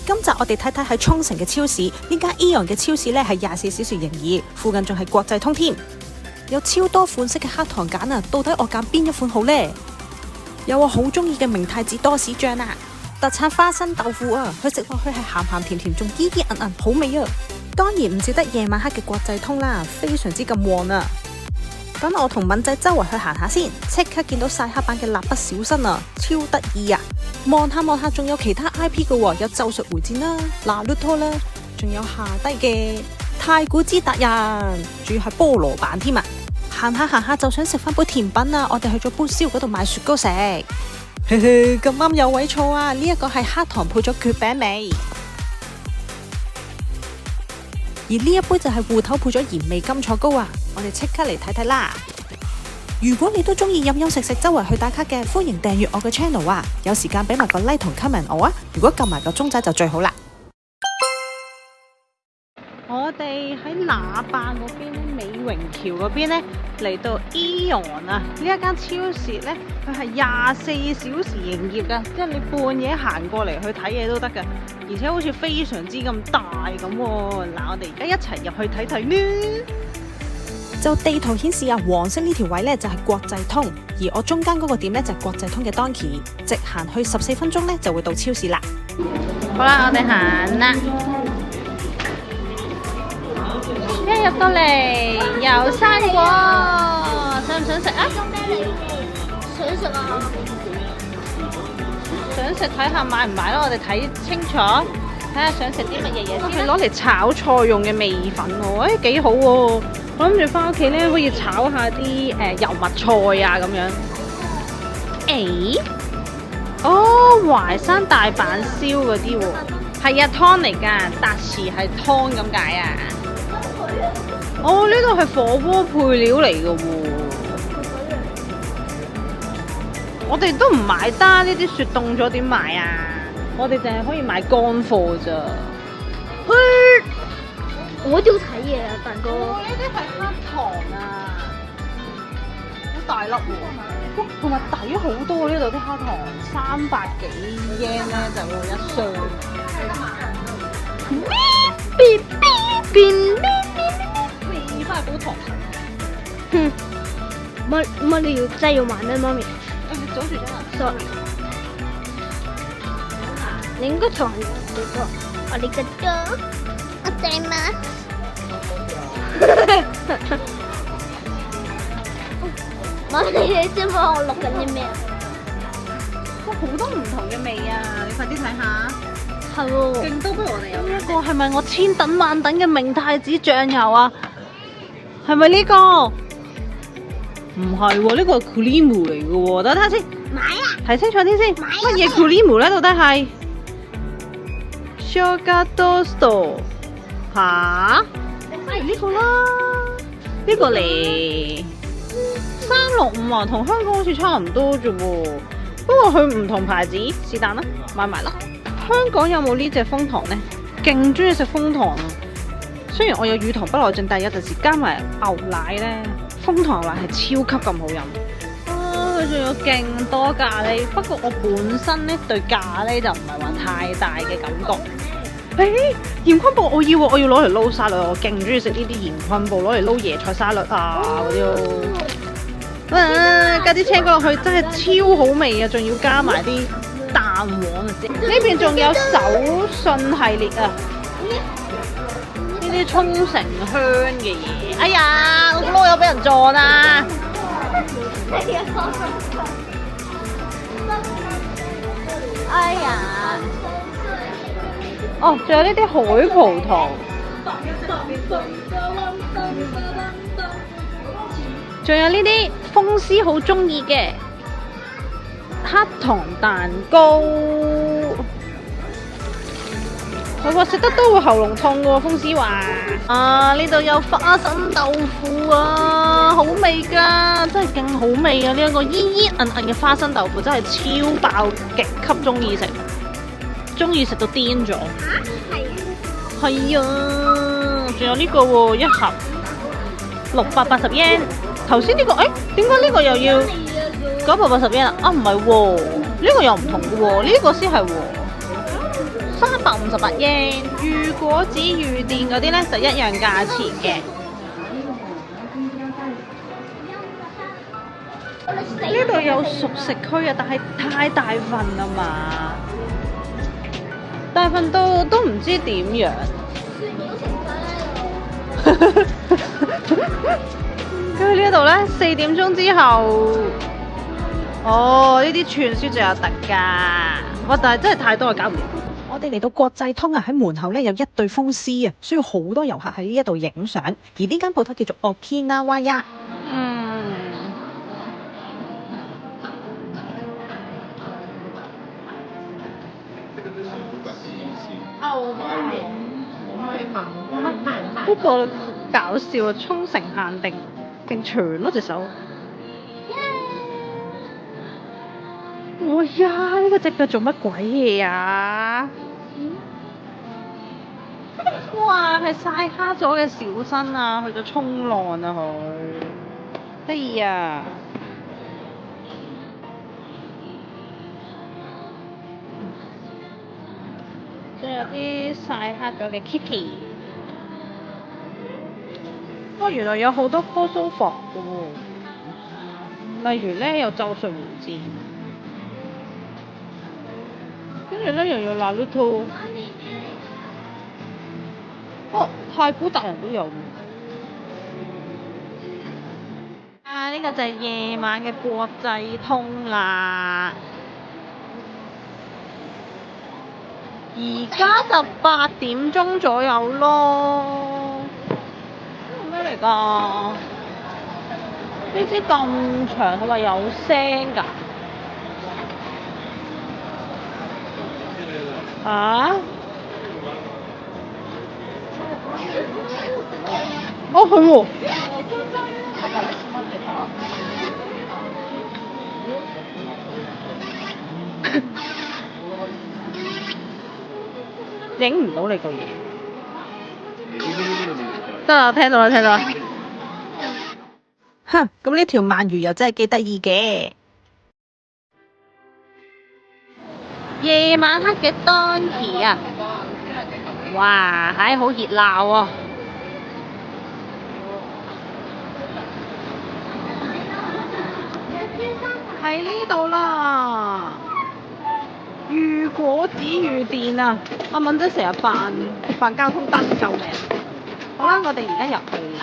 今集我哋睇睇喺沖繩嘅超市，呢間 AEON 嘅超市呢係24小時營業，附近仲係國際通添，有超多款式嘅黑糖揀啊！到底我揀邊一款好呢？有我好中意嘅明太子多士醬啊，特產花生豆腐啊，佢食落去係鹹鹹甜甜，仲煙煙韌韌，好味啊！當然唔少得夜晚黑嘅國際通啦，非常之咁旺啊！等我同敏仔周圍去行下先，即刻見到曬黑版嘅蠟筆小新啊，超得意啊！望下，仲有其他 IP 嘅喎，有咒術迴戰啦、拿魯托啦，仲有下低嘅太古之達人，仲要係菠蘿版添啊！行下就想食翻杯甜品啊！我哋去咗杯燒嗰度買雪糕食，嘿嘿，咁啱有位坐啊！呢一個係黑糖配咗蕨餅味，而呢一杯就係芋頭配咗鹽味甘草糕啊！我哋即刻嚟睇睇啦！如果你都中意飲飲食食周圍去打卡嘅，歡迎訂閱我嘅 channel 啊！有時間俾埋個 like 同 comment 我啊！如果撳埋個鐘仔就最好啦。我哋喺那霸嗰邊咧，美榮橋嗰邊咧嚟到 AEON 啊！呢一間超市咧，佢係24小時營業噶，即係你半夜行過嚟去睇嘢都得噶，而且好似非常之咁大咁喎。嗱，我哋而家一齊入去睇睇呢。就地圖顯示啊，黃色呢條位呢就係國際通，而我中間嗰個點呢就係國際通嘅 Donkey， 直行去14分鐘呢就會到超市啦。好啦，我哋行啦。一入到嚟，油生果，想唔想食啊？想食啊！想食睇下買唔買咯，我哋睇清楚，睇下想食啲乜嘢嘢先。係攞嚟炒菜用嘅味粉喎，幾好喎！我諗住翻屋企咧，可以炒下啲油麥菜啊咁樣。哦，淮山大阪燒嗰啲喎，係啊，湯嚟㗎，達時係湯咁解啊。哦，呢度係火鍋配料嚟㗎喎。我哋都唔買單，呢啲雪凍咗點買啊？我哋淨係可以買乾貨咋。我都要睇嘢啊，大哥。呢啲係黑糖啊，好大粒喎，同埋抵好多呢度啲黑糖，300幾yen咧就會一箱。翻去煲糖水。乜你要真係要買咩，媽咪？阻住咗啦。Sorry。你應該同人哋講，我哋嘅多，我哋嘛。媽咪，你知唔知我錄緊啲咩啊？哇，好多唔同嘅味啊！你快啲睇下。係喎。勁多，不如我哋有呢一個係咪我千等萬等嘅明太子醬油啊？係咪呢個？唔係喎，呢個係 cream 嚟嘅喎，等下先。買啊！睇清楚啲先。乜嘢 cream 咧？到底係 sugar toast 嚇？不如呢個啦，呢個嚟365啊，同香港好似差唔多啫喎。不過佢唔同牌子，是但啦，買埋啦。香港有冇呢隻楓糖呢？勁中意食楓糖啊！雖然我有乳糖不耐症，但係有陣時加埋牛奶咧，楓糖牛奶係超級咁好飲。佢仲有勁多咖喱，不過我本身咧對咖喱就唔係話太大嘅感覺。鹽昆布我要攞嚟撈沙律，我勁中意食呢啲鹽昆布，攞嚟撈椰菜沙律啊嗰啲咯。加啲青瓜落去真係超好味啊！仲要加埋啲蛋黃啊！呢邊仲有手信系列啊！呢啲沖繩香嘅嘢，哎呀，我個籮柚俾人撞啊！哎呀！哦，仲有呢啲海葡萄，仲有呢啲風師好中意嘅黑糖蛋糕。佢話食得多會喉嚨痛喎，風師話。啊，呢度有花生豆腐啊，好味㗎，真係勁好味啊！呢一個煙煙韌韌嘅花生豆腐真係超爆，極級中意食，中意食到癲咗。係啊，仲有呢個喎，一盒680 yen。頭先呢個，點解呢個又要980 yen 啊？啊，唔係喎，呢個又唔同嘅喎，呢個先係喎。358 yen。御果子御殿嗰啲咧就一樣價錢嘅。呢度有熟食區啊，但係太大份啦嘛，大份到都唔知點樣。跟住呢度呢，4點鐘之後，哦，呢啲串燒就有特價，哇！但係真係太多，搞唔掂。我哋嚟到國際通啊，喺門口呢有一對風獅啊，需要好多遊客喺呢一度影相。而呢間鋪頭叫做 Okinawa。不過搞笑啊！沖繩限定勁長咯隻手。哎呀！呢個隻腳做乜鬼嘢啊？哇！係曬黑咗嘅小新啊，去咗沖浪啊佢。哎呀！仲有啲曬黑咗嘅 Kitty。原來有好多 cosplay 服嘅喎，例如咧有咒術迴戰，跟住咧又有 Naruto，太古達人都有。呢個就係夜晚嘅國際通啦。而家就8點鐘左右咯。咩嚟㗎？呢支咁長，佢話有聲㗎。啊？哦，係喎。影唔到你個嘢。得啦，聽到啦。哼，咁呢條鰻魚又真係幾得意嘅。夜晚黑嘅當期啊，哇，係好熱鬧啊！喺呢度啦，御果子御殿啊！阿敏姐成日扮交通燈，救命！好啦，我哋而家入去啦。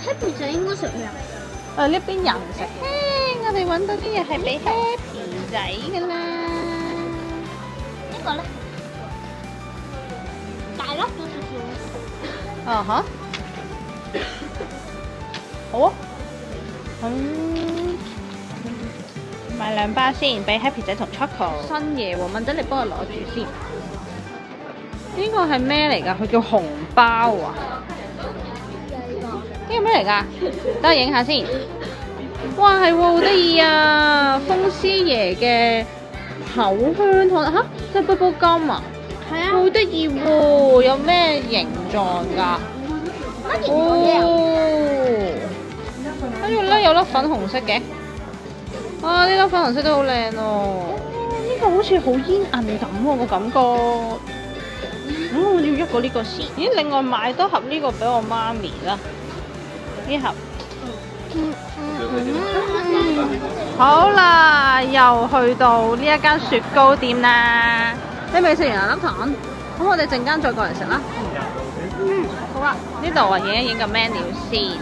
Happy 仔應該食咩啊？呢邊人食。我哋揾到啲嘢係俾 Happy 仔㗎啦。呢個咧，大粒咗少少。啊哈。好啊。買2包先，俾 Happy 仔同 Choco。新嘢喎，敏仔你幫我攞住先。呢個係咩嚟㗎？佢叫紅包啊！呢個咩嚟㗎？等我影下先。哇，係喎，好得意啊！風獅爺嘅口香糖嚇，即係波波金啊！係啊。好得意喎，有咩形狀㗎？哦。跟住咧有粒粉紅色嘅。哇！呢粒粉紅色都好靚喎。呢個好似好煙韌咁喎個感覺。我要一個呢個先。咦？另外買多盒呢個俾我媽咪啦。呢盒。好啦，又去到呢一間雪糕店啦。你未食完啊粒糖？咁我哋陣間再過嚟食啦。好啦，呢度我影一影個 menu 先。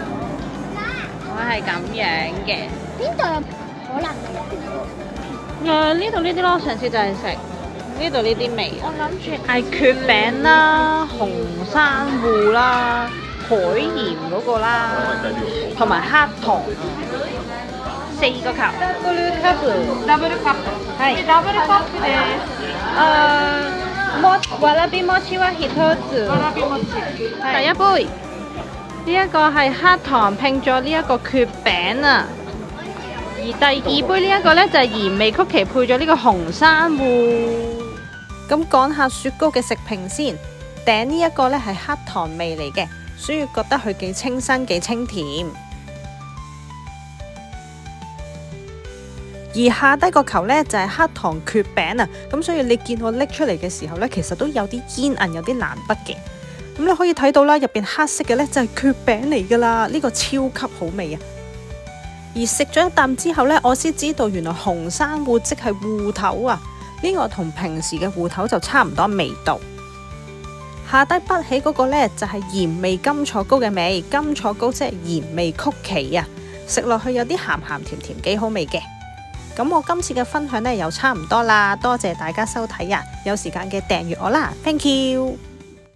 我係咁樣嘅。邊度有可能？呢度呢啲咯，上次就係食呢度呢啲味。我諗住嗌蕨餅啦、紅珊瑚啦、海鹽嗰個啦，同埋黑糖4個球。Double cup。係。Double cup わらび餅は1つ。第一杯。呢一個係黑糖拼咗呢一個蕨餅啊。而第2杯呢一個呢，就係鹽味曲奇配咗呢個紅珊瑚。咁講下雪糕嘅食評先。頂呢一個呢係黑糖味嚟嘅，所以覺得佢幾清新幾清甜。而下低個球呢，就係黑糖蕨餅啊，咁所以你見我拎出嚟嘅時候呢，其實都有啲煙韌，有啲難滗嘅。咁你可以睇到啦，入邊黑色嘅呢，就係蕨餅嚟噶啦，呢個超級好味啊！而食咗一啖之後呢，我先知道原來紅珊瑚即係芋頭啊，呢個同平時嘅芋頭就差唔多味道。下低滗起嗰個呢，就係鹽味甘楚糕嘅味，甘楚糕即係鹽味曲奇啊，食落去有啲鹹鹹甜甜，幾好味嘅。咁我今次嘅分享呢，又差唔多啦，多謝大家收睇啊！有時間嘅訂閱我啦，thank you。